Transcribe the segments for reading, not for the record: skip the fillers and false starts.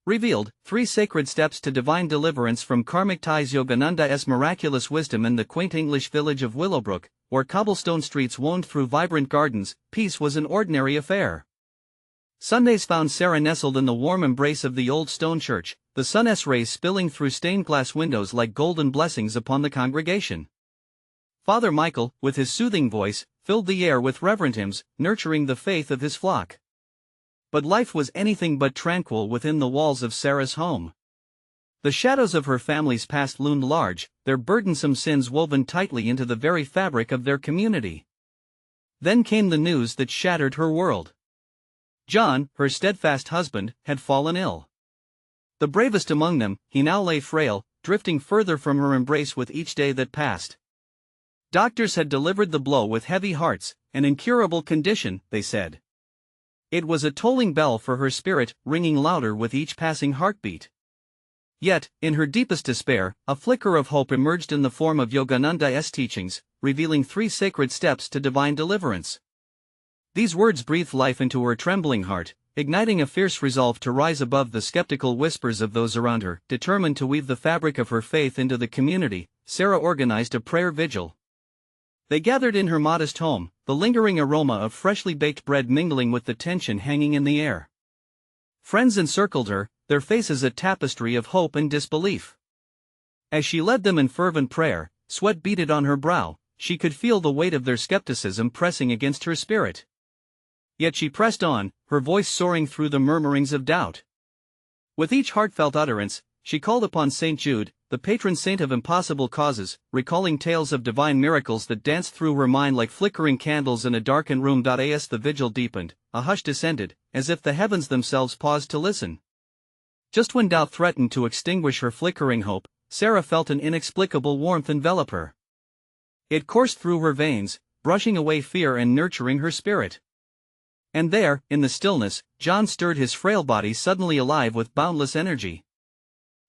Revealed, 3 Sacred Steps to Divine Deliverance from Karmic Ties. Yogananda's miraculous wisdom. In the quaint English village of Willowbrook, where cobblestone streets wound through vibrant gardens, peace was an ordinary affair. Sundays found Sarah nestled in the warm embrace of the old stone church, the sun's rays spilling through stained glass windows like golden blessings upon the congregation. Father Michael, with his soothing voice, filled the air with reverent hymns, nurturing the faith of his flock. But life was anything but tranquil within the walls of Sarah's home. The shadows of her family's past loomed large, their burdensome sins woven tightly into the very fabric of their community. Then came the news that shattered her world. John, her steadfast husband, had fallen ill. The bravest among them, he now lay frail, drifting further from her embrace with each day that passed. Doctors had delivered the blow with heavy hearts, an incurable condition, they said. It was a tolling bell for her spirit, ringing louder with each passing heartbeat. Yet, in her deepest despair, a flicker of hope emerged in the form of Yogananda's teachings, revealing 3 sacred steps to divine deliverance. These words breathed life into her trembling heart, igniting a fierce resolve to rise above the skeptical whispers of those around her. Determined to weave the fabric of her faith into the community, Sarah organized a prayer vigil. They gathered in her modest home, the lingering aroma of freshly baked bread mingling with the tension hanging in the air. Friends encircled her, their faces a tapestry of hope and disbelief. As she led them in fervent prayer, sweat beaded on her brow, she could feel the weight of their skepticism pressing against her spirit. Yet she pressed on, her voice soaring through the murmurings of doubt. With each heartfelt utterance, she called upon St. Jude, the patron saint of impossible causes, recalling tales of divine miracles that danced through her mind like flickering candles in a darkened room. As the vigil deepened, a hush descended, as if the heavens themselves paused to listen. Just when doubt threatened to extinguish her flickering hope, Sarah felt an inexplicable warmth envelop her. It coursed through her veins, brushing away fear and nurturing her spirit. And there, in the stillness, John stirred, his frail body suddenly alive with boundless energy.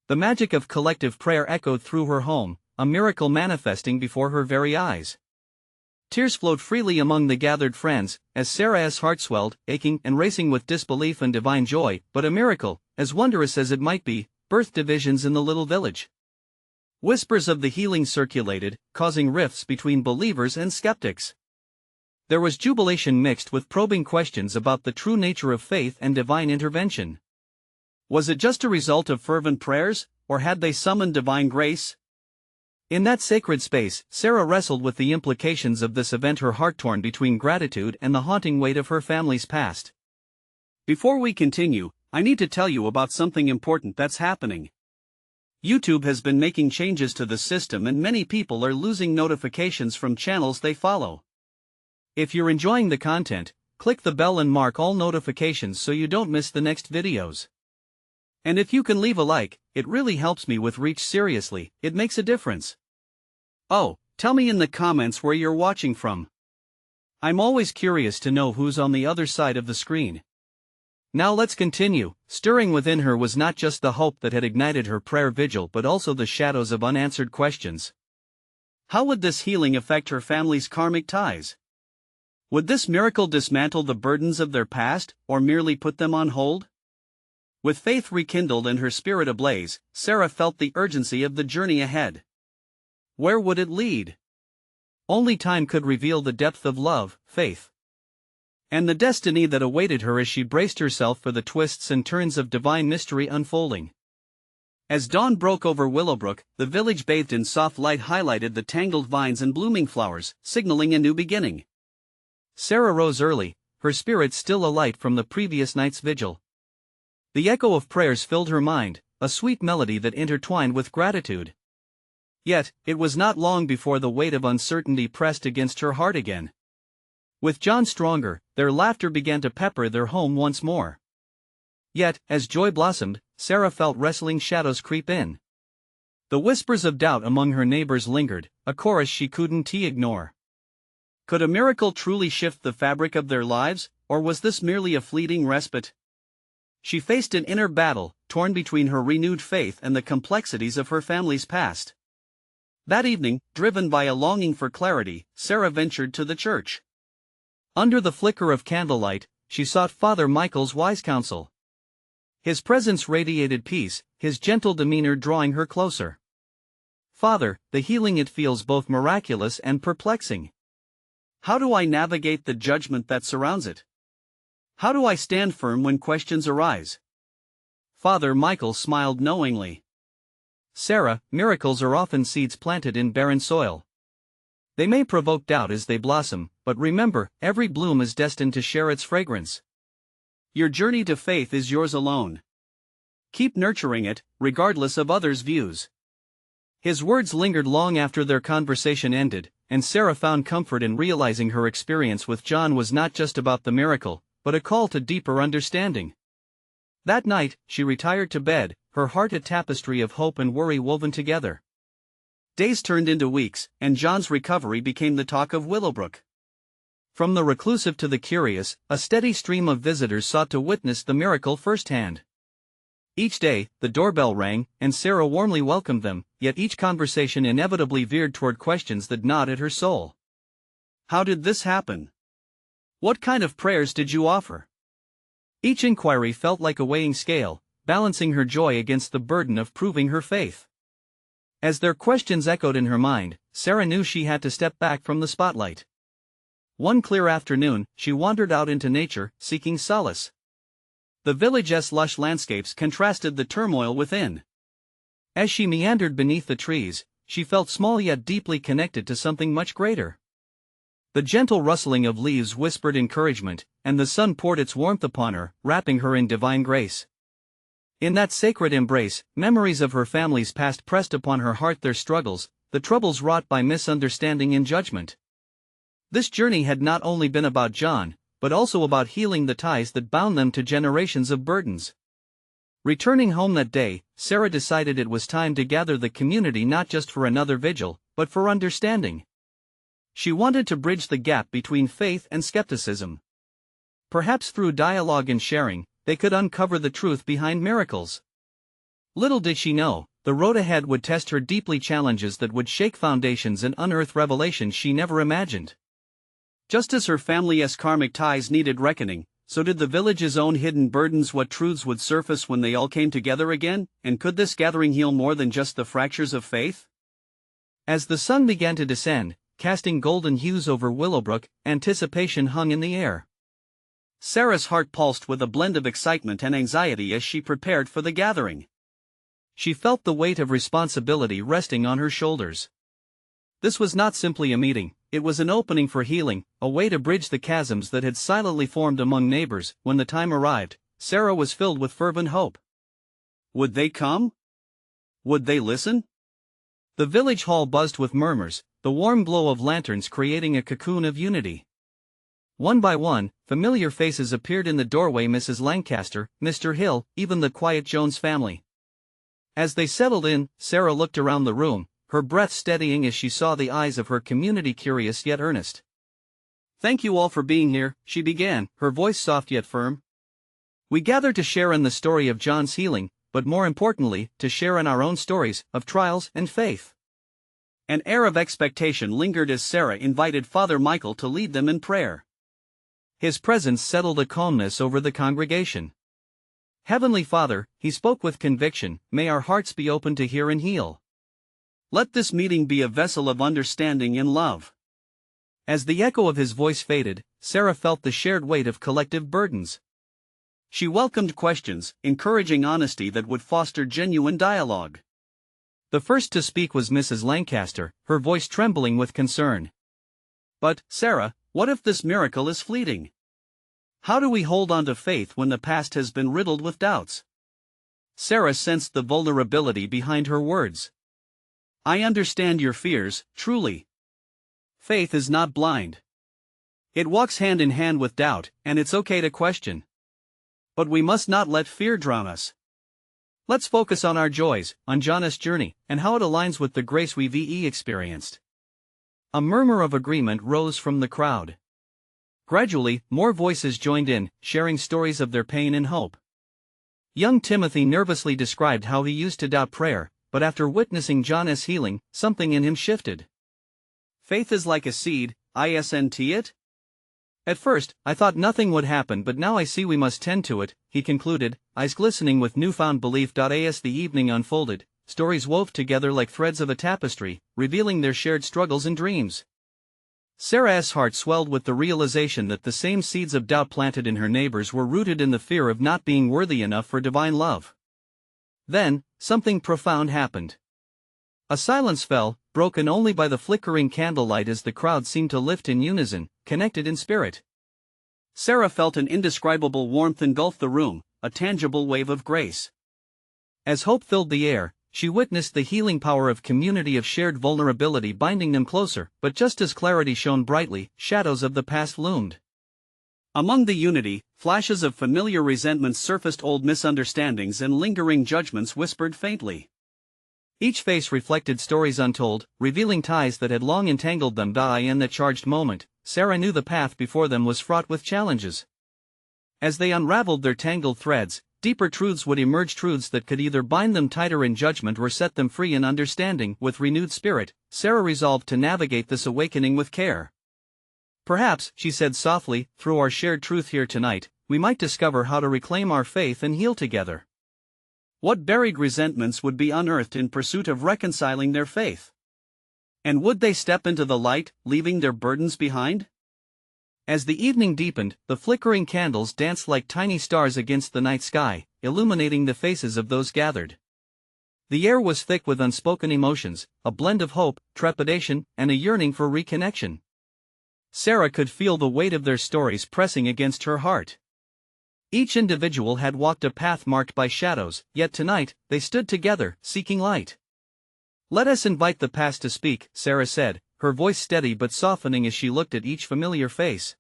The magic of collective prayer echoed through her home, a miracle manifesting before her very eyes. Tears flowed freely among the gathered friends, as Sarah's heart swelled, aching and racing with disbelief and divine joy. But a miracle, as wondrous as it might be, birthed divisions in the little village. Whispers of the healing circulated, causing rifts between believers and skeptics. There was jubilation mixed with probing questions about the true nature of faith and divine intervention. Was it just a result of fervent prayers, or had they summoned divine grace? In that sacred space, Sarah wrestled with the implications of this event, her heart torn between gratitude and the haunting weight of her family's past. Before we continue, I need to tell you about something important that's happening. YouTube has been making changes to the system and many people are losing notifications from channels they follow. If you're enjoying the content, click the bell and mark all notifications so you don't miss the next videos. And if you can leave a like, it really helps me with reach. Seriously, it makes a difference. Oh, tell me in the comments where you're watching from. I'm always curious to know who's on the other side of the screen. Now let's continue. Stirring within her was not just the hope that had ignited her prayer vigil but also the shadows of unanswered questions. How would this healing affect her family's karmic ties? Would this miracle dismantle the burdens of their past, or merely put them on hold? With faith rekindled and her spirit ablaze, Sarah felt the urgency of the journey ahead. Where would it lead? Only time could reveal the depth of love, faith, and the destiny that awaited her as she braced herself for the twists and turns of divine mystery unfolding. As dawn broke over Willowbrook, the village bathed in soft light highlighted the tangled vines and blooming flowers, signaling a new beginning. Sarah rose early, her spirit still alight from the previous night's vigil. The echo of prayers filled her mind, a sweet melody that intertwined with gratitude. Yet, it was not long before the weight of uncertainty pressed against her heart again. With John stronger, their laughter began to pepper their home once more. Yet, as joy blossomed, Sarah felt wrestling shadows creep in. The whispers of doubt among her neighbors lingered, a chorus she couldn't ignore. Could a miracle truly shift the fabric of their lives, or was this merely a fleeting respite? She faced an inner battle, torn between her renewed faith and the complexities of her family's past. That evening, driven by a longing for clarity, Sarah ventured to the church. Under the flicker of candlelight, she sought Father Michael's wise counsel. His presence radiated peace, his gentle demeanor drawing her closer. Father, the healing it feels both miraculous and perplexing. How do I navigate the judgment that surrounds it? How do I stand firm when questions arise? Father Michael smiled knowingly. Sarah, miracles are often seeds planted in barren soil. They may provoke doubt as they blossom, but remember, every bloom is destined to share its fragrance. Your journey to faith is yours alone. Keep nurturing it, regardless of others' views. His words lingered long after their conversation ended, and Sarah found comfort in realizing her experience with John was not just about the miracle, but a call to deeper understanding. That night, she retired to bed, her heart a tapestry of hope and worry woven together. Days turned into weeks, and John's recovery became the talk of Willowbrook. From the reclusive to the curious, a steady stream of visitors sought to witness the miracle firsthand. Each day, the doorbell rang, and Sarah warmly welcomed them, yet each conversation inevitably veered toward questions that gnawed at her soul. How did this happen? What kind of prayers did you offer? Each inquiry felt like a weighing scale, balancing her joy against the burden of proving her faith. As their questions echoed in her mind, Sarah knew she had to step back from the spotlight. One clear afternoon, she wandered out into nature, seeking solace. The village's lush landscapes contrasted the turmoil within. As she meandered beneath the trees, she felt small yet deeply connected to something much greater. The gentle rustling of leaves whispered encouragement, and the sun poured its warmth upon her, wrapping her in divine grace. In that sacred embrace, memories of her family's past pressed upon her heart, their struggles, the troubles wrought by misunderstanding and judgment. This journey had not only been about John, but also about healing the ties that bound them to generations of burdens. Returning home that day, Sarah decided it was time to gather the community not just for another vigil, but for understanding. She wanted to bridge the gap between faith and skepticism. Perhaps through dialogue and sharing, they could uncover the truth behind miracles. Little did she know, the road ahead would test her deeply, challenges that would shake foundations and unearth revelations she never imagined. Just as her family's karmic ties needed reckoning, so did the village's own hidden burdens. What truths would surface when they all came together again, and could this gathering heal more than just the fractures of faith? As the sun began to descend, casting golden hues over Willowbrook, anticipation hung in the air. Sarah's heart pulsed with a blend of excitement and anxiety as she prepared for the gathering. She felt the weight of responsibility resting on her shoulders. This was not simply a meeting, it was an opening for healing, a way to bridge the chasms that had silently formed among neighbors. When the time arrived, Sarah was filled with fervent hope. Would they come? Would they listen? The village hall buzzed with murmurs, the warm glow of lanterns creating a cocoon of unity. One by one, familiar faces appeared in the doorway: Mrs. Lancaster, Mr. Hill, even the quiet Jones family. As they settled in, Sarah looked around the room, her breath steadying as she saw the eyes of her community, curious yet earnest. Thank you all for being here, she began, her voice soft yet firm. We gathered to share in the story of John's healing, but more importantly, to share in our own stories of trials and faith. An air of expectation lingered as Sarah invited Father Michael to lead them in prayer. His presence settled a calmness over the congregation. Heavenly Father, he spoke with conviction, may our hearts be open to hear and heal. Let this meeting be a vessel of understanding and love. As the echo of his voice faded, Sarah felt the shared weight of collective burdens. She welcomed questions, encouraging honesty that would foster genuine dialogue. The first to speak was Mrs. Lancaster, her voice trembling with concern. But, Sarah, what if this miracle is fleeting? How do we hold on to faith when the past has been riddled with doubts? Sarah sensed the vulnerability behind her words. I understand your fears, truly. Faith is not blind. It walks hand in hand with doubt, and it's okay to question. But we must not let fear drown us. Let's focus on our joys, on John's journey, and how it aligns with the grace we've experienced. A murmur of agreement rose from the crowd. Gradually, more voices joined in, sharing stories of their pain and hope. Young Timothy nervously described how he used to doubt prayer, but after witnessing John's healing, something in him shifted. Faith is like a seed, isn't it? At first, I thought nothing would happen, but now I see we must tend to it, he concluded, eyes glistening with newfound belief. As the evening unfolded, stories wove together like threads of a tapestry, revealing their shared struggles and dreams. Sarah's heart swelled with the realization that the same seeds of doubt planted in her neighbors were rooted in the fear of not being worthy enough for divine love. Then, something profound happened. A silence fell, broken only by the flickering candlelight as the crowd seemed to lift in unison, connected in spirit. Sarah felt an indescribable warmth engulf the room, a tangible wave of grace. As hope filled the air, she witnessed the healing power of community, of shared vulnerability binding them closer. But just as clarity shone brightly, shadows of the past loomed. Among the unity, flashes of familiar resentments surfaced, old misunderstandings and lingering judgments whispered faintly. Each face reflected stories untold, revealing ties that had long entangled them. In that charged moment, Sarah knew the path before them was fraught with challenges. As they unraveled their tangled threads, deeper truths would emerge, truths that could either bind them tighter in judgment or set them free in understanding. With renewed spirit, Sarah resolved to navigate this awakening with care. Perhaps, she said softly, through our shared truth here tonight, we might discover how to reclaim our faith and heal together. What buried resentments would be unearthed in pursuit of reconciling their faith? And would they step into the light, leaving their burdens behind? As the evening deepened, the flickering candles danced like tiny stars against the night sky, illuminating the faces of those gathered. The air was thick with unspoken emotions, a blend of hope, trepidation, and a yearning for reconnection. Sarah could feel the weight of their stories pressing against her heart. Each individual had walked a path marked by shadows, yet tonight, they stood together, seeking light. Let us invite the past to speak, Sarah said, her voice steady but softening as she looked at each familiar face.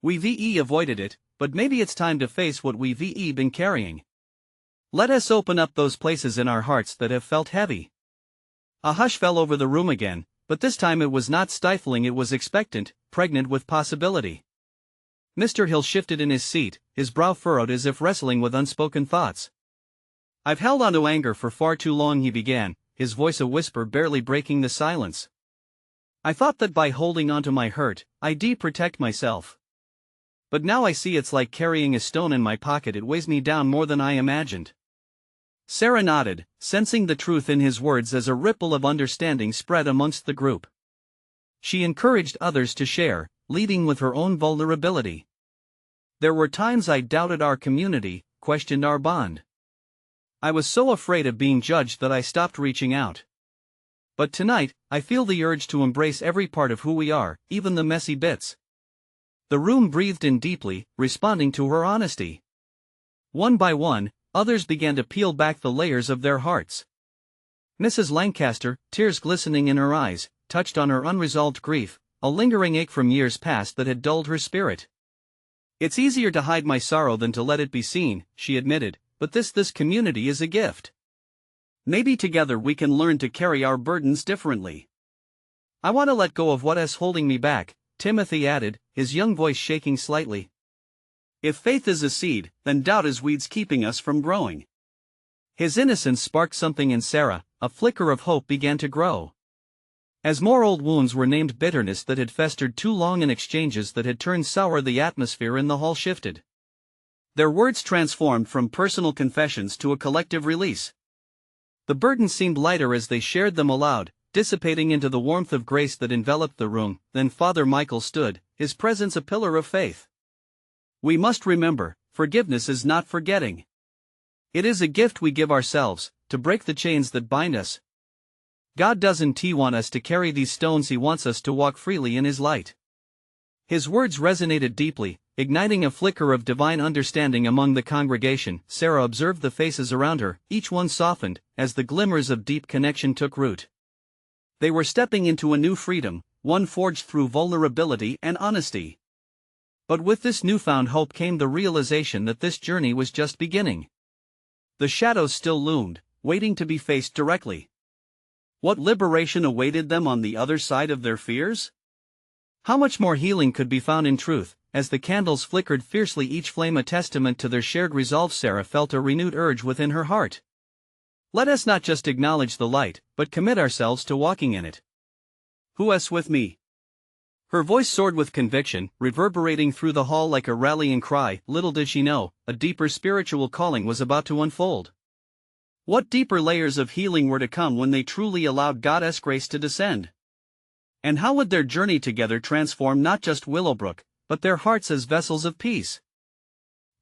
We've avoided it, but maybe it's time to face what we've been carrying. Let us open up those places in our hearts that have felt heavy. A hush fell over the room again, but this time it was not stifling, it was expectant, pregnant with possibility. Mr. Hill shifted in his seat, his brow furrowed as if wrestling with unspoken thoughts. I've held on to anger for far too long, he began, his voice a whisper barely breaking the silence. I thought that by holding on to my hurt, I'd protect myself. But now I see it's like carrying a stone in my pocket, it weighs me down more than I imagined. Sarah nodded, sensing the truth in his words as a ripple of understanding spread amongst the group. She encouraged others to share, leading with her own vulnerability. There were times I doubted our community, questioned our bond. I was so afraid of being judged that I stopped reaching out. But tonight, I feel the urge to embrace every part of who we are, even the messy bits. The room breathed in deeply, responding to her honesty. One by one, others began to peel back the layers of their hearts. Mrs. Lancaster, tears glistening in her eyes, touched on her unresolved grief, a lingering ache from years past that had dulled her spirit. It's easier to hide my sorrow than to let it be seen, she admitted, but this community is a gift. Maybe together we can learn to carry our burdens differently. I want to let go of what's holding me back, Timothy added, his young voice shaking slightly. If faith is a seed, then doubt is weeds keeping us from growing. His innocence sparked something in Sarah, a flicker of hope began to grow. As more old wounds were named, bitterness that had festered too long in exchanges that had turned sour, the atmosphere in the hall shifted. Their words transformed from personal confessions to a collective release. The burden seemed lighter as they shared them aloud, dissipating into the warmth of grace that enveloped the room. Then Father Michael stood, his presence a pillar of faith. We must remember, forgiveness is not forgetting. It is a gift we give ourselves, to break the chains that bind us. God doesn't want us to carry these stones, He wants us to walk freely in His light. His words resonated deeply, igniting a flicker of divine understanding among the congregation. Sarah observed the faces around her, each one softened, as the glimmers of deep connection took root. They were stepping into a new freedom, one forged through vulnerability and honesty. But with this newfound hope came the realization that this journey was just beginning. The shadows still loomed, waiting to be faced directly. What liberation awaited them on the other side of their fears? How much more healing could be found in truth? As the candles flickered fiercely, each flame a testament to their shared resolve, Sarah felt a renewed urge within her heart. Let us not just acknowledge the light, but commit ourselves to walking in it. Who's with me? Her voice soared with conviction, reverberating through the hall like a rallying cry. Little did she know, a deeper spiritual calling was about to unfold. What deeper layers of healing were to come when they truly allowed God's grace to descend? And how would their journey together transform not just Willowbrook, but their hearts as vessels of peace?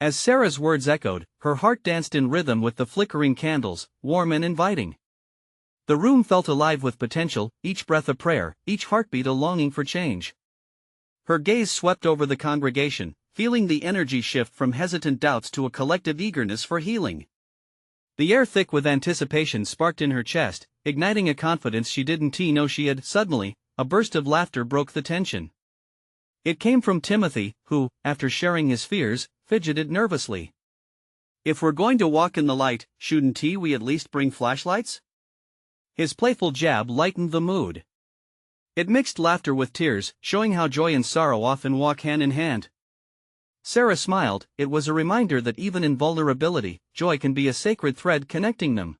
As Sarah's words echoed, her heart danced in rhythm with the flickering candles, warm and inviting. The room felt alive with potential, each breath a prayer, each heartbeat a longing for change. Her gaze swept over the congregation, feeling the energy shift from hesitant doubts to a collective eagerness for healing. The air thick with anticipation sparked in her chest, igniting a confidence she didn't know she had. Suddenly, a burst of laughter broke the tension. It came from Timothy, who, after sharing his fears, fidgeted nervously. "If we're going to walk in the light, shouldn't we at least bring flashlights?" His playful jab lightened the mood. It mixed laughter with tears, showing how joy and sorrow often walk hand in hand. Sarah smiled. It was a reminder that even in vulnerability, joy can be a sacred thread connecting them.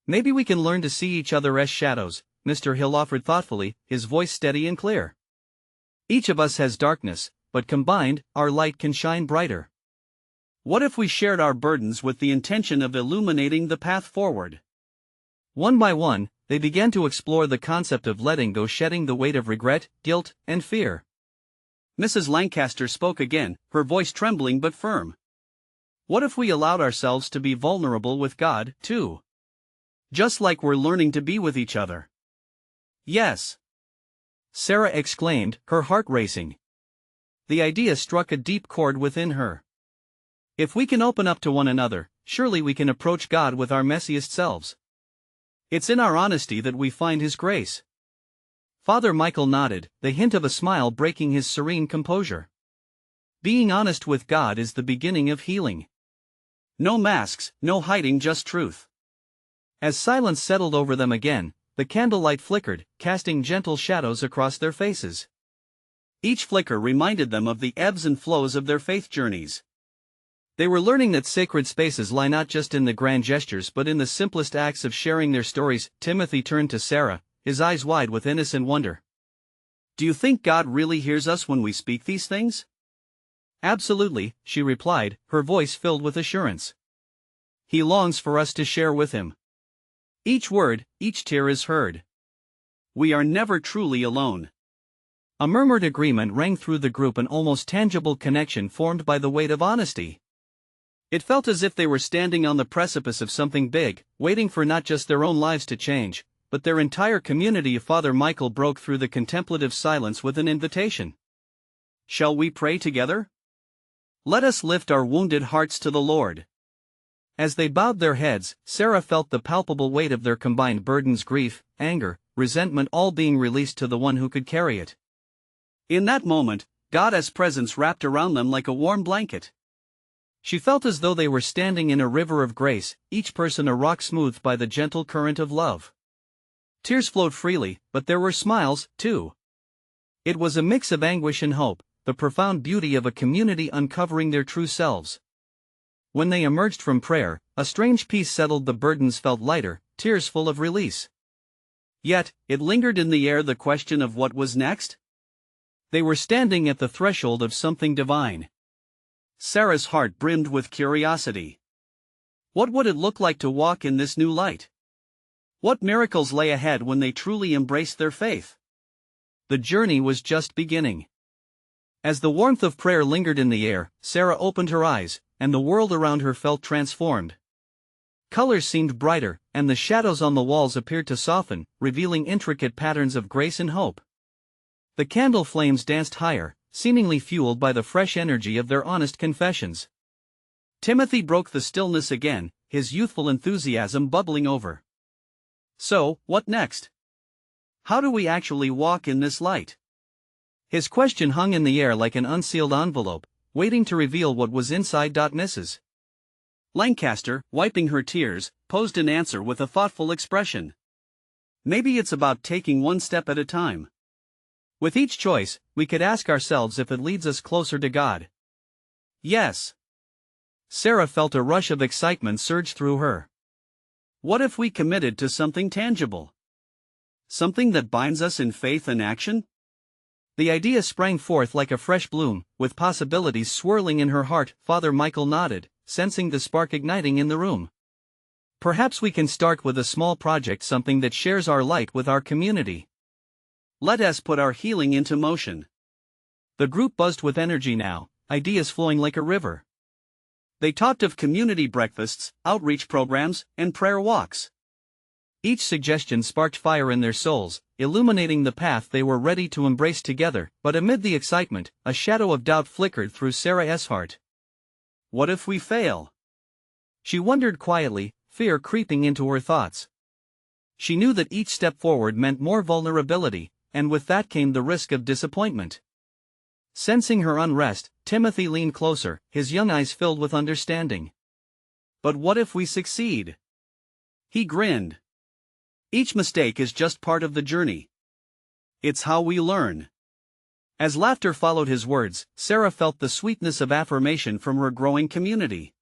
"Maybe we can learn to see each other as shadows," Mr. Hill offered thoughtfully, his voice steady and clear. "Each of us has darkness, but combined, our light can shine brighter. What if we shared our burdens with the intention of illuminating the path forward?" One by one, they began to explore the concept of letting go, shedding the weight of regret, guilt, and fear. Mrs. Lancaster spoke again, her voice trembling but firm. "What if we allowed ourselves to be vulnerable with God, too? Just like we're learning to be with each other." "Yes!" Sarah exclaimed, her heart racing. The idea struck a deep chord within her. If we can open up to one another, surely we can approach God with our messiest selves. It's in our honesty that we find His grace. Father Michael nodded, the hint of a smile breaking his serene composure. Being honest with God is the beginning of healing. No masks, no hiding, just truth. As silence settled over them again, the candlelight flickered, casting gentle shadows across their faces. Each flicker reminded them of the ebbs and flows of their faith journeys. They were learning that sacred spaces lie not just in the grand gestures but in the simplest acts of sharing their stories. Timothy turned to Sarah, his eyes wide with innocent wonder. "Do you think God really hears us when we speak these things?" "Absolutely," she replied, her voice filled with assurance. "He longs for us to share with Him. Each word, each tear is heard. We are never truly alone." A murmured agreement rang through the group, an almost tangible connection formed by the weight of honesty. It felt as if they were standing on the precipice of something big, waiting for not just their own lives to change, but their entire community. Father Michael broke through the contemplative silence with an invitation. "Shall we pray together? Let us lift our wounded hearts to the Lord." As they bowed their heads, Sarah felt the palpable weight of their combined burdens, grief, anger, resentment, all being released to the one who could carry it. In that moment, God's presence wrapped around them like a warm blanket. She felt as though they were standing in a river of grace, each person a rock smoothed by the gentle current of love. Tears flowed freely, but there were smiles, too. It was a mix of anguish and hope, the profound beauty of a community uncovering their true selves. When they emerged from prayer, a strange peace settled. The burdens felt lighter, tears full of release. Yet, it lingered in the air, the question of what was next. They were standing at the threshold of something divine. Sarah's heart brimmed with curiosity. What would it look like to walk in this new light? What miracles lay ahead when they truly embraced their faith? The journey was just beginning. As the warmth of prayer lingered in the air, Sarah opened her eyes, and the world around her felt transformed. Colors seemed brighter, and the shadows on the walls appeared to soften, revealing intricate patterns of grace and hope. The candle flames danced higher, seemingly fueled by the fresh energy of their honest confessions. Timothy broke the stillness again, his youthful enthusiasm bubbling over. "So, what next? How do we actually walk in this light?" His question hung in the air like an unsealed envelope, waiting to reveal what was inside. Mrs. Lancaster, wiping her tears, posed an answer with a thoughtful expression. "Maybe it's about taking one step at a time. With each choice, we could ask ourselves if it leads us closer to God." "Yes." Sarah felt a rush of excitement surge through her. "What if we committed to something tangible? Something that binds us in faith and action?" The idea sprang forth like a fresh bloom, with possibilities swirling in her heart. Father Michael nodded, sensing the spark igniting in the room. Perhaps we can start with a small project, something that shares our light with our community. Let us put our healing into motion. The group buzzed with energy now, ideas flowing like a river. They talked of community breakfasts, outreach programs, and prayer walks. Each suggestion sparked fire in their souls, illuminating the path they were ready to embrace together. But amid the excitement, a shadow of doubt flickered through Sarah's heart. What if we fail? She wondered quietly, fear creeping into her thoughts. She knew that each step forward meant more vulnerability, and with that came the risk of disappointment. Sensing her unrest, Timothy leaned closer, his young eyes filled with understanding. But what if we succeed? He grinned. Each mistake is just part of the journey. It's how we learn. As laughter followed his words, Sarah felt the sweetness of affirmation from her growing community.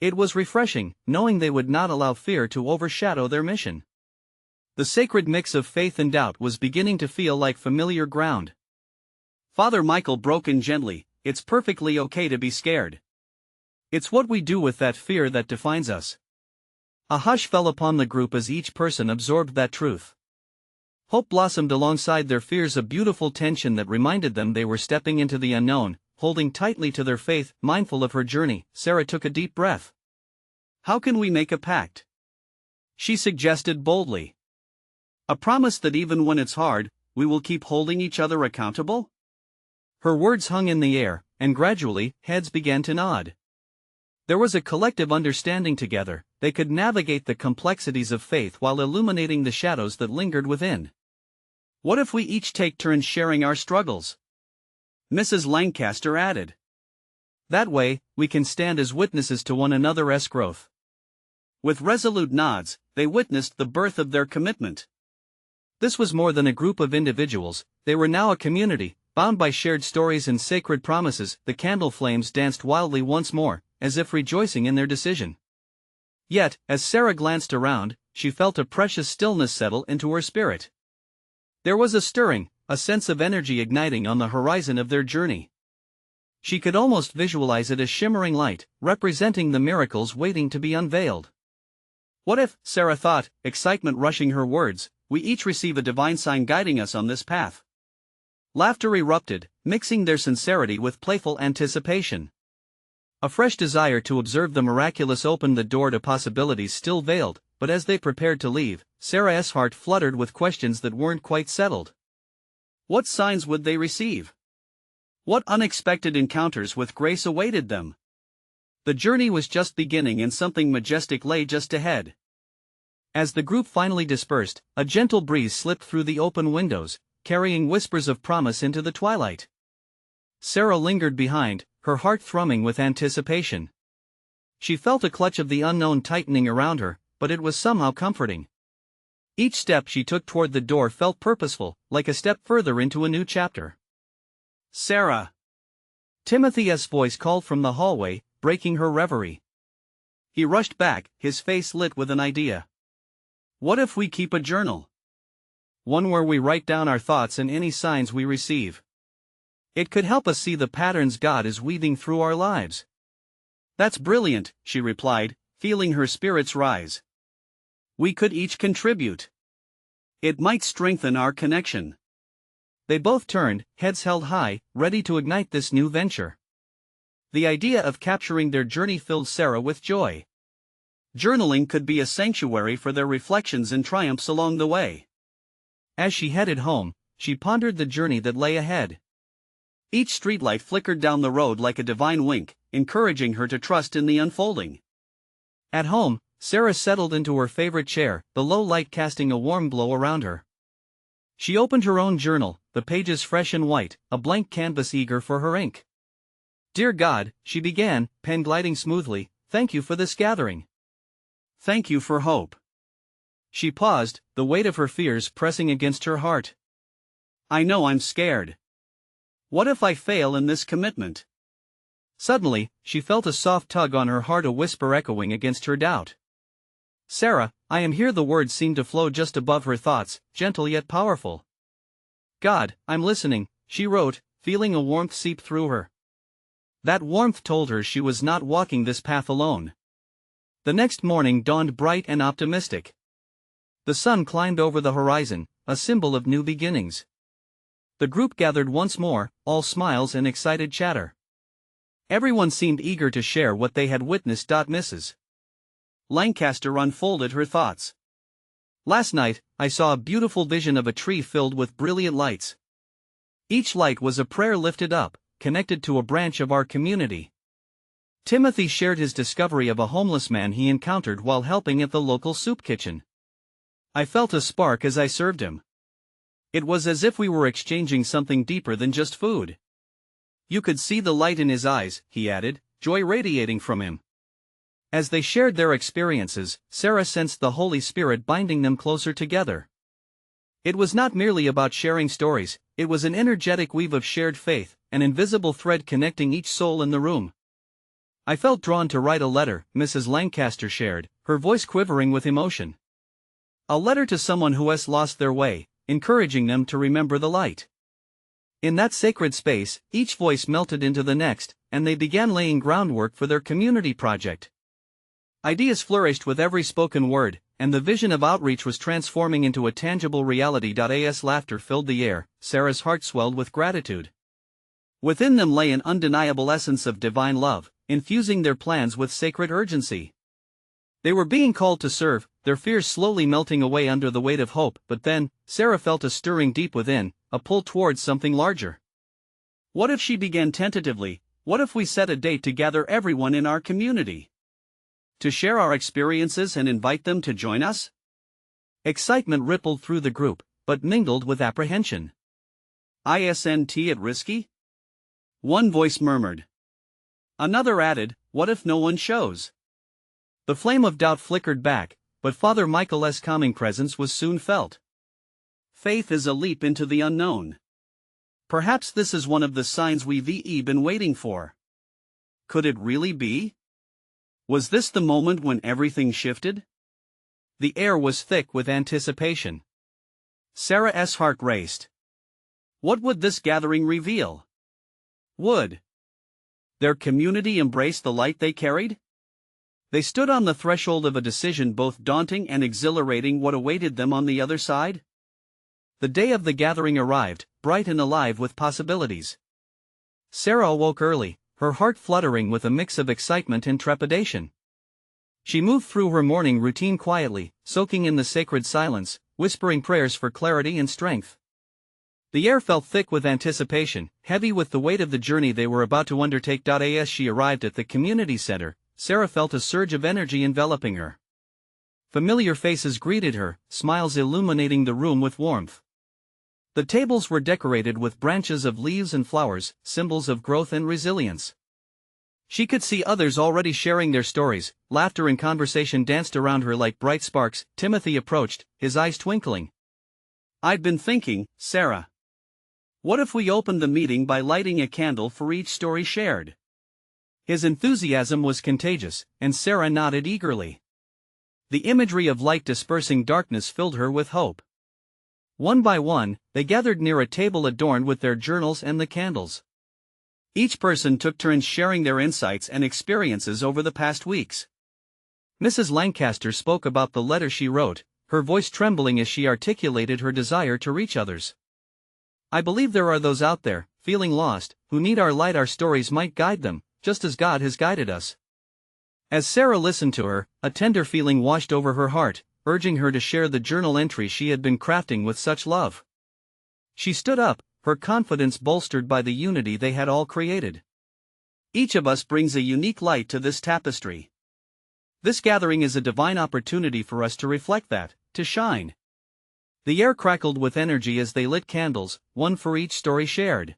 It was refreshing, knowing they would not allow fear to overshadow their mission. The sacred mix of faith and doubt was beginning to feel like familiar ground. Father Michael broke in gently, "It's perfectly okay to be scared. It's what we do with that fear that defines us." A hush fell upon the group as each person absorbed that truth. Hope blossomed alongside their fears, a beautiful tension that reminded them they were stepping into the unknown. Holding tightly to their faith, mindful of her journey, Sarah took a deep breath. "How can we make a pact?" she suggested boldly. "A promise that even when it's hard, we will keep holding each other accountable?" Her words hung in the air, and gradually, heads began to nod. There was a collective understanding together. They could navigate the complexities of faith while illuminating the shadows that lingered within. "What if we each take turns sharing our struggles?" Mrs. Lancaster added. "That way, we can stand as witnesses to one another's growth." With resolute nods, they witnessed the birth of their commitment. This was more than a group of individuals, they were now a community, bound by shared stories and sacred promises. The candle flames danced wildly once more, as if rejoicing in their decision. Yet, as Sarah glanced around, she felt a precious stillness settle into her spirit. There was a stirring, a sense of energy igniting on the horizon of their journey. She could almost visualize it as shimmering light, representing the miracles waiting to be unveiled. "What if," Sarah thought, excitement rushing her words, "we each receive a divine sign guiding us on this path?" Laughter erupted, mixing their sincerity with playful anticipation. A fresh desire to observe the miraculous opened the door to possibilities still veiled, but as they prepared to leave, Sarah's heart fluttered with questions that weren't quite settled. What signs would they receive? What unexpected encounters with grace awaited them? The journey was just beginning and something majestic lay just ahead. As the group finally dispersed, a gentle breeze slipped through the open windows, carrying whispers of promise into the twilight. Sarah lingered behind, her heart thrumming with anticipation. She felt a clutch of the unknown tightening around her, but it was somehow comforting. Each step she took toward the door felt purposeful, like a step further into a new chapter. "Sarah!" Timothy's voice called from the hallway, breaking her reverie. He rushed back, his face lit with an idea. "What if we keep a journal? One where we write down our thoughts and any signs we receive. It could help us see the patterns God is weaving through our lives." "That's brilliant," she replied, feeling her spirits rise. "We could each contribute. It might strengthen our connection." They both turned, heads held high, ready to ignite this new venture. The idea of capturing their journey filled Sarah with joy. Journaling could be a sanctuary for their reflections and triumphs along the way. As she headed home, she pondered the journey that lay ahead. Each streetlight flickered down the road like a divine wink, encouraging her to trust in the unfolding. At home, Sarah settled into her favorite chair, the low light casting a warm glow around her. She opened her own journal, the pages fresh and white, a blank canvas eager for her ink. "Dear God," she began, pen gliding smoothly, "thank you for this gathering. Thank you for hope." She paused, the weight of her fears pressing against her heart. "I know I'm scared. What if I fail in this commitment?" Suddenly, she felt a soft tug on her heart, a whisper echoing against her doubt. "Sarah, I am here." The words seemed to flow just above her thoughts, gentle yet powerful. "God, I'm listening, she wrote, feeling a warmth seep through her. That warmth told her she was not walking this path alone. The next morning dawned bright and optimistic. The sun climbed over the horizon, a symbol of new beginnings. The group gathered once more, all smiles and excited chatter. Everyone seemed eager to share what they had witnessed. Mrs. Lancaster unfolded her thoughts. Last night, I saw a beautiful vision of a tree filled with brilliant lights. Each light was a prayer lifted up, connected to a branch of our community. Timothy shared his discovery of a homeless man he encountered while helping at the local soup kitchen. I felt a spark as I served him. It was as if we were exchanging something deeper than just food. You could see the light in his eyes, he added, joy radiating from him. As they shared their experiences, Sarah sensed the Holy Spirit binding them closer together. It was not merely about sharing stories, it was an energetic weave of shared faith, an invisible thread connecting each soul in the room. I felt drawn to write a letter, Mrs. Lancaster shared, her voice quivering with emotion. A letter to someone who has lost their way, encouraging them to remember the light. In that sacred space, each voice melted into the next, and they began laying groundwork for their community project. Ideas flourished with every spoken word, and the vision of outreach was transforming into a tangible reality. As laughter filled the air, Sarah's heart swelled with gratitude. Within them lay an undeniable essence of divine love, infusing their plans with sacred urgency. They were being called to serve, their fears slowly melting away under the weight of hope. But then, Sarah felt a stirring deep within, a pull towards something larger. What if, she began tentatively, what if we set a date to gather everyone in our community? To share our experiences and invite them to join us? Excitement rippled through the group, but mingled with apprehension. Isn't it risky? One voice murmured. Another added, what if no one shows? The flame of doubt flickered back, but Father Michael's calming presence was soon felt. Faith is a leap into the unknown. Perhaps this is one of the signs we've been waiting for. Could it really be? Was this the moment when everything shifted? The air was thick with anticipation. Sarah's heart raced. What would this gathering reveal? Would their community embrace the light they carried? They stood on the threshold of a decision both daunting and exhilarating. What awaited them on the other side? The day of the gathering arrived, bright and alive with possibilities. Sarah awoke early, her heart fluttering with a mix of excitement and trepidation. She moved through her morning routine quietly, soaking in the sacred silence, whispering prayers for clarity and strength. The air felt thick with anticipation, heavy with the weight of the journey they were about to undertake. As she arrived at the community center, Sarah felt a surge of energy enveloping her. Familiar faces greeted her, smiles illuminating the room with warmth. The tables were decorated with branches of leaves and flowers, symbols of growth and resilience. She could see others already sharing their stories. Laughter and conversation danced around her like bright sparks. Timothy approached, his eyes twinkling. I'd been thinking, Sarah. What if we opened the meeting by lighting a candle for each story shared? His enthusiasm was contagious, and Sarah nodded eagerly. The imagery of light dispersing darkness filled her with hope. One by one, they gathered near a table adorned with their journals and the candles. Each person took turns sharing their insights and experiences over the past weeks. Mrs. Lancaster spoke about the letter she wrote, her voice trembling as she articulated her desire to reach others. I believe there are those out there, feeling lost, who need our light. Our stories might guide them, just as God has guided us. As Sarah listened to her, a tender feeling washed over her heart, urging her to share the journal entry she had been crafting with such love. She stood up, her confidence bolstered by the unity they had all created. Each of us brings a unique light to this tapestry. This gathering is a divine opportunity for us to reflect that, to shine. The air crackled with energy as they lit candles, one for each story shared.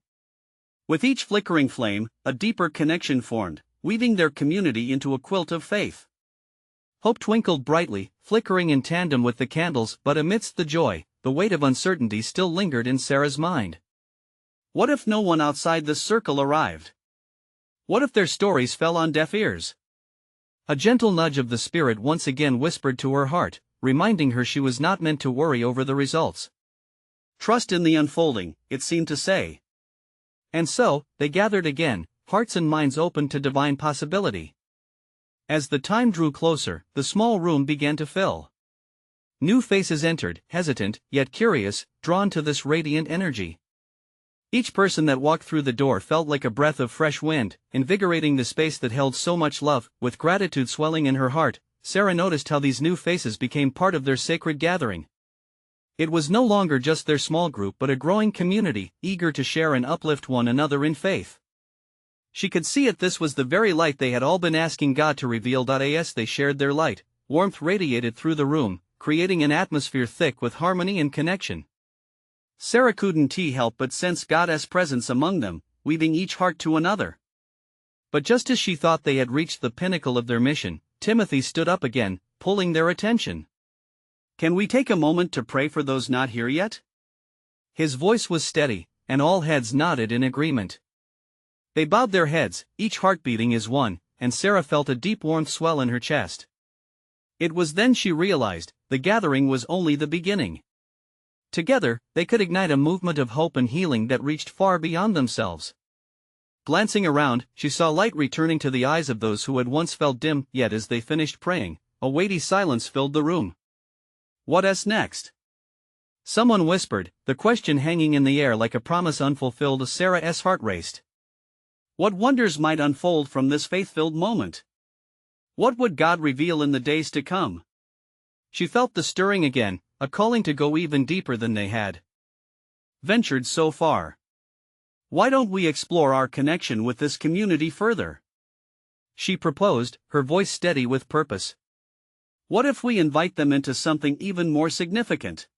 With each flickering flame, a deeper connection formed, weaving their community into a quilt of faith. Hope twinkled brightly, flickering in tandem with the candles. But amidst the joy, the weight of uncertainty still lingered in Sarah's mind. What if no one outside this circle arrived? What if their stories fell on deaf ears? A gentle nudge of the Spirit once again whispered to her heart, reminding her she was not meant to worry over the results. Trust in the unfolding, it seemed to say. And so, they gathered again, hearts and minds open to divine possibility. As the time drew closer, the small room began to fill. New faces entered, hesitant, yet curious, drawn to this radiant energy. Each person that walked through the door felt like a breath of fresh wind, invigorating the space that held so much love. With gratitude swelling in her heart, Sarah noticed how these new faces became part of their sacred gathering. It was no longer just their small group but a growing community, eager to share and uplift one another in faith. She could see it, this was the very light they had all been asking God to reveal. As they shared their light, warmth radiated through the room, creating an atmosphere thick with harmony and connection. Sarah couldn't help but sense God's presence among them, weaving each heart to another. But just as she thought they had reached the pinnacle of their mission, Timothy stood up again, pulling their attention. "Can we take a moment to pray for those not here yet?" His voice was steady, and all heads nodded in agreement. They bowed their heads, each heart beating as one, and Sarah felt a deep warmth swell in her chest. It was then she realized, the gathering was only the beginning. Together, they could ignite a movement of hope and healing that reached far beyond themselves. Glancing around, she saw light returning to the eyes of those who had once felt dim, yet as they finished praying, a weighty silence filled the room. "What's next?" Someone whispered, the question hanging in the air like a promise unfulfilled. Sarah's heart raced. What wonders might unfold from this faith-filled moment? What would God reveal in the days to come? She felt the stirring again, a calling to go even deeper than they had ventured so far. "Why don't we explore our connection with this community further?" she proposed, her voice steady with purpose. "What if we invite them into something even more significant?"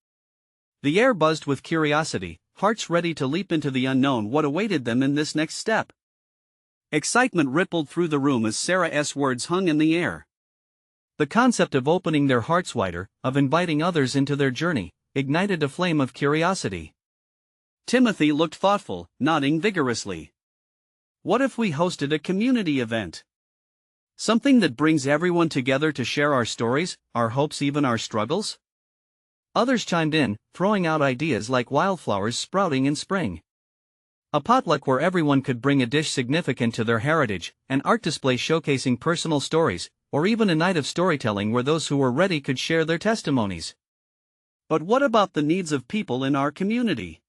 The air buzzed with curiosity, hearts ready to leap into the unknown. What awaited them in this next step? Excitement rippled through the room as Sarah's words hung in the air. The concept of opening their hearts wider, of inviting others into their journey, ignited a flame of curiosity. Timothy looked thoughtful, nodding vigorously. "What if we hosted a community event? Something that brings everyone together to share our stories, our hopes, even our struggles?" Others chimed in, throwing out ideas like wildflowers sprouting in spring. A potluck where everyone could bring a dish significant to their heritage, an art display showcasing personal stories, or even a night of storytelling where those who were ready could share their testimonies. "But what about the needs of people in our community?"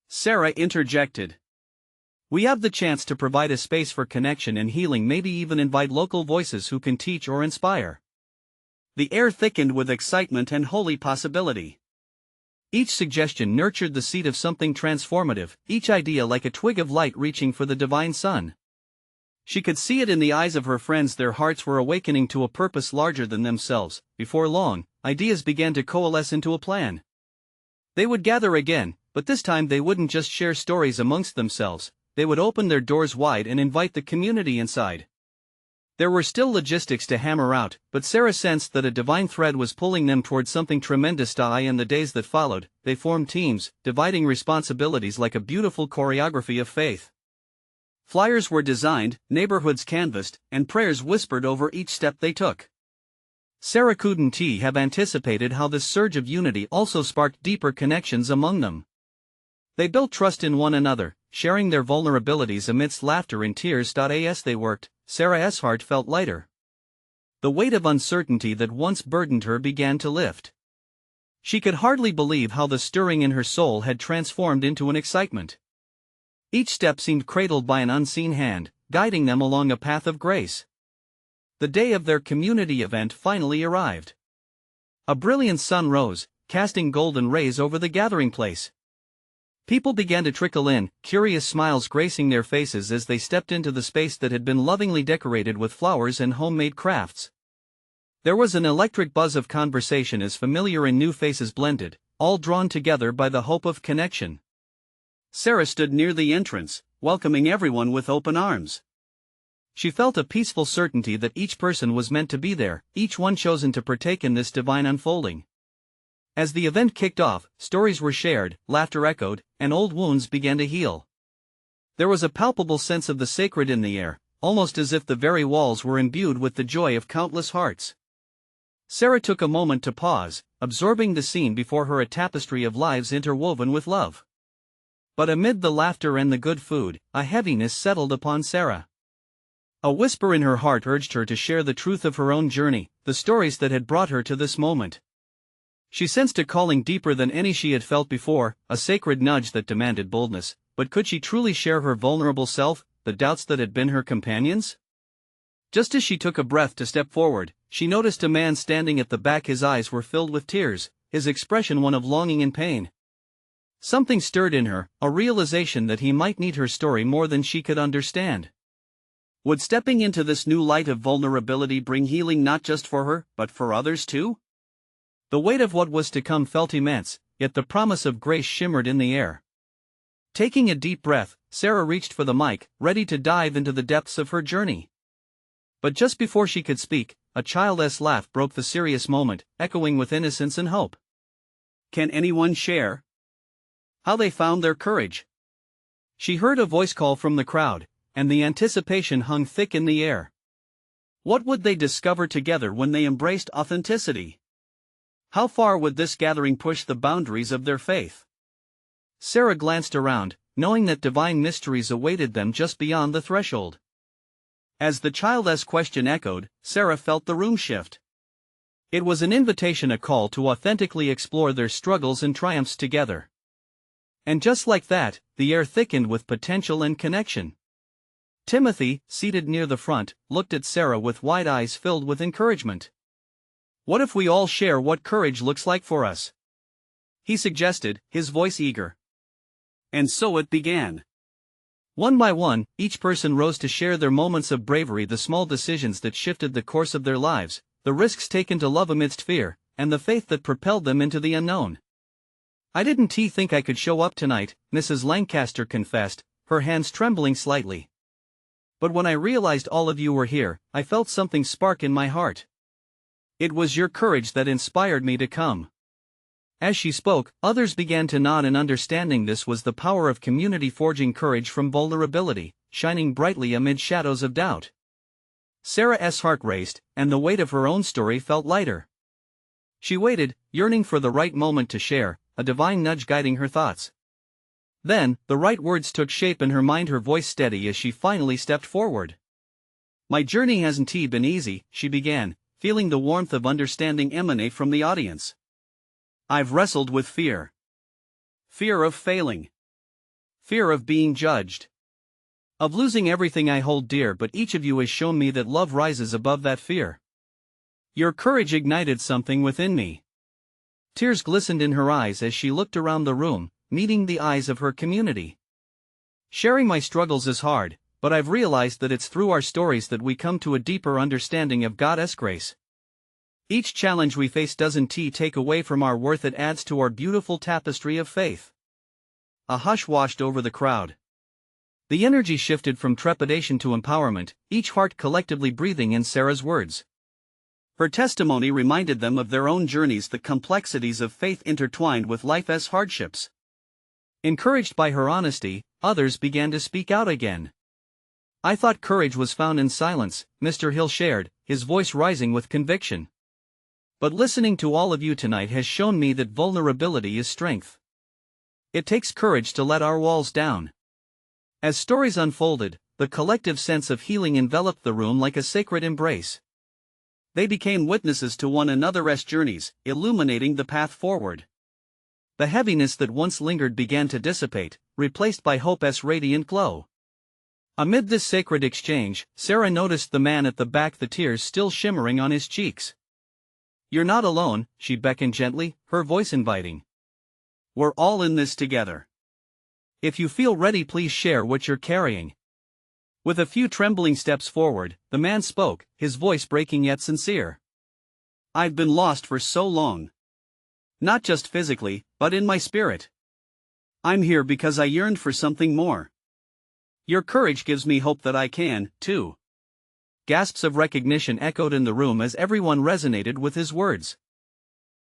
Sarah interjected. "We have the chance to provide a space for connection and healing, maybe even invite local voices who can teach or inspire." The air thickened with excitement and holy possibility. Each suggestion nurtured the seed of something transformative, each idea like a twig of light reaching for the divine sun. She could see it in the eyes of her friends, their hearts were awakening to a purpose larger than themselves. Before long, ideas began to coalesce into a plan. They would gather again, but this time they wouldn't just share stories amongst themselves, they would open their doors wide and invite the community inside. There were still logistics to hammer out, but Sarah sensed that a divine thread was pulling them towards something tremendous. In the days that followed, they formed teams, dividing responsibilities like a beautiful choreography of faith. Flyers were designed, neighborhoods canvassed, and prayers whispered over each step they took. Sarah couldn't have anticipated how this surge of unity also sparked deeper connections among them. They built trust in one another, sharing their vulnerabilities amidst laughter and tears. As they worked, Sarah's heart felt lighter. The weight of uncertainty that once burdened her began to lift. She could hardly believe how the stirring in her soul had transformed into an excitement. Each step seemed cradled by an unseen hand, guiding them along a path of grace. The day of their community event finally arrived. A brilliant sun rose, casting golden rays over the gathering place. People began to trickle in, curious smiles gracing their faces as they stepped into the space that had been lovingly decorated with flowers and homemade crafts. There was an electric buzz of conversation as familiar and new faces blended, all drawn together by the hope of connection. Sarah stood near the entrance, welcoming everyone with open arms. She felt a peaceful certainty that each person was meant to be there, each one chosen to partake in this divine unfolding. As the event kicked off, stories were shared, laughter echoed, and old wounds began to heal. There was a palpable sense of the sacred in the air, almost as if the very walls were imbued with the joy of countless hearts. Sarah took a moment to pause, absorbing the scene before her, a tapestry of lives interwoven with love. But amid the laughter and the good food, a heaviness settled upon Sarah. A whisper in her heart urged her to share the truth of her own journey, the stories that had brought her to this moment. She sensed a calling deeper than any she had felt before, a sacred nudge that demanded boldness, but could she truly share her vulnerable self, the doubts that had been her companions? Just as she took a breath to step forward, she noticed a man standing at the back. His eyes were filled with tears, his expression one of longing and pain. Something stirred in her, a realization that he might need her story more than she could understand. Would stepping into this new light of vulnerability bring healing not just for her, but for others too? The weight of what was to come felt immense, yet the promise of grace shimmered in the air. Taking a deep breath, Sarah reached for the mic, ready to dive into the depths of her journey. But just before she could speak, a child's laugh broke the serious moment, echoing with innocence and hope. "Can anyone share how they found their courage?" She heard a voice call from the crowd, and the anticipation hung thick in the air. What would they discover together when they embraced authenticity? How far would this gathering push the boundaries of their faith? Sarah glanced around, knowing that divine mysteries awaited them just beyond the threshold. As the child's question echoed, Sarah felt the room shift. It was an invitation, a call to authentically explore their struggles and triumphs together. And just like that, the air thickened with potential and connection. Timothy, seated near the front, looked at Sarah with wide eyes filled with encouragement. "What if we all share what courage looks like for us?" he suggested, his voice eager. And so it began. One by one, each person rose to share their moments of bravery, the small decisions that shifted the course of their lives, the risks taken to love amidst fear, and the faith that propelled them into the unknown. "I didn't think I could show up tonight," Mrs. Lancaster confessed, her hands trembling slightly. "But when I realized all of you were here, I felt something spark in my heart. It was your courage that inspired me to come." As she spoke, others began to nod in understanding. This was the power of community, forging courage from vulnerability, shining brightly amid shadows of doubt. Sarah's heart raced, and the weight of her own story felt lighter. She waited, yearning for the right moment to share, a divine nudge guiding her thoughts. Then, the right words took shape in her mind, her voice steady as she finally stepped forward. "My journey hasn't been easy," she began, feeling the warmth of understanding emanate from the audience. "I've wrestled with fear. Fear of failing. Fear of being judged. Of losing everything I hold dear, but each of you has shown me that love rises above that fear. Your courage ignited something within me." Tears glistened in her eyes as she looked around the room, meeting the eyes of her community. "Sharing my struggles is hard, but I've realized that it's through our stories that we come to a deeper understanding of God's grace. Each challenge we face doesn't take away from our worth, it adds to our beautiful tapestry of faith." A hush washed over the crowd. The energy shifted from trepidation to empowerment, each heart collectively breathing in Sarah's words. Her testimony reminded them of their own journeys, the complexities of faith intertwined with life's hardships. Encouraged by her honesty, others began to speak out again. "I thought courage was found in silence," Mr. Hill shared, his voice rising with conviction. "But listening to all of you tonight has shown me that vulnerability is strength. It takes courage to let our walls down." As stories unfolded, the collective sense of healing enveloped the room like a sacred embrace. They became witnesses to one another's journeys, illuminating the path forward. The heaviness that once lingered began to dissipate, replaced by hope's radiant glow. Amid this sacred exchange, Sarah noticed the man at the back, the tears still shimmering on his cheeks. "You're not alone," she beckoned gently, her voice inviting. "We're all in this together. If you feel ready, please share what you're carrying." With a few trembling steps forward, the man spoke, his voice breaking yet sincere. "I've been lost for so long. Not just physically, but in my spirit. I'm here because I yearned for something more. Your courage gives me hope that I can, too." Gasps of recognition echoed in the room as everyone resonated with his words.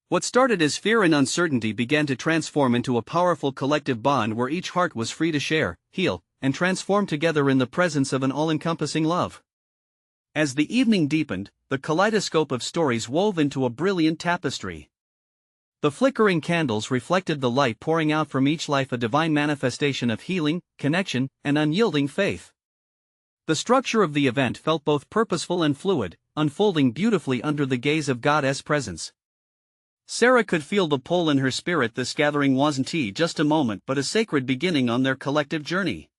What started as fear and uncertainty began to transform into a powerful collective bond where each heart was free to share, heal, and transform together in the presence of an all-encompassing love. As the evening deepened, the kaleidoscope of stories wove into a brilliant tapestry. The flickering candles reflected the light pouring out from each life, a divine manifestation of healing, connection, and unyielding faith. The structure of the event felt both purposeful and fluid, unfolding beautifully under the gaze of God's presence. Sarah could feel the pull in her spirit. This gathering wasn't just a moment but a sacred beginning on their collective journey.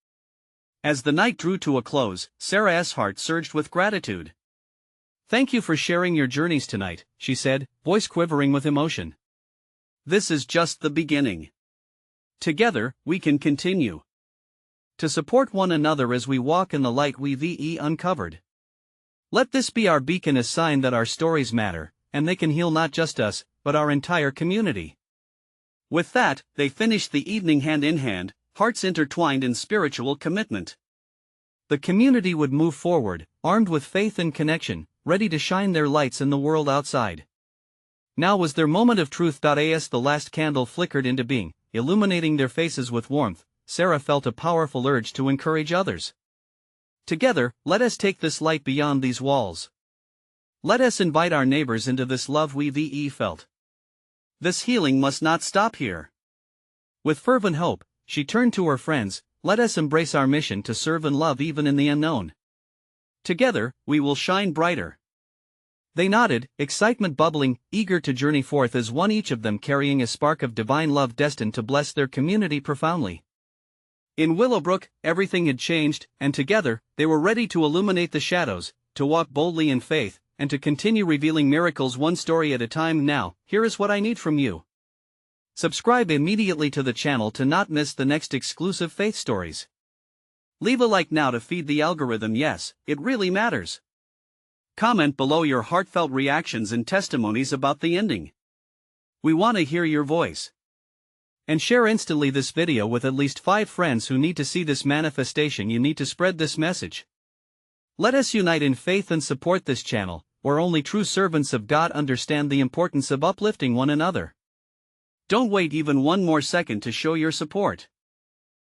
As the night drew to a close, Sarah's heart surged with gratitude. "Thank you for sharing your journeys tonight," she said, voice quivering with emotion. "This is just the beginning. Together, we can continue to support one another as we walk in the light we've uncovered. Let this be our beacon, a sign that our stories matter, and they can heal not just us, but our entire community." With that, they finished the evening hand in hand, hearts intertwined in spiritual commitment. The community would move forward, armed with faith and connection, ready to shine their lights in the world outside. Now was their moment of truth. As the last candle flickered into being, illuminating their faces with warmth, Sarah felt a powerful urge to encourage others. "Together, let us take this light beyond these walls. Let us invite our neighbors into this love we've felt. This healing must not stop here." With fervent hope, she turned to her friends. "Let us embrace our mission to serve and love even in the unknown. Together, we will shine brighter." They nodded, excitement bubbling, eager to journey forth as one, each of them carrying a spark of divine love destined to bless their community profoundly. In Willowbrook, everything had changed, and together, they were ready to illuminate the shadows, to walk boldly in faith, and to continue revealing miracles one story at a time. Now, here is what I need from you. Subscribe immediately to the channel to not miss the next exclusive faith stories. Leave a like now to feed the algorithm. Yes, it really matters. Comment below your heartfelt reactions and testimonies about the ending. We want to hear your voice. And share instantly this video with at least 5 friends who need to see this manifestation. You need to spread this message. Let us unite in faith and support this channel, where only true servants of God understand the importance of uplifting one another. Don't wait even one more second to show your support.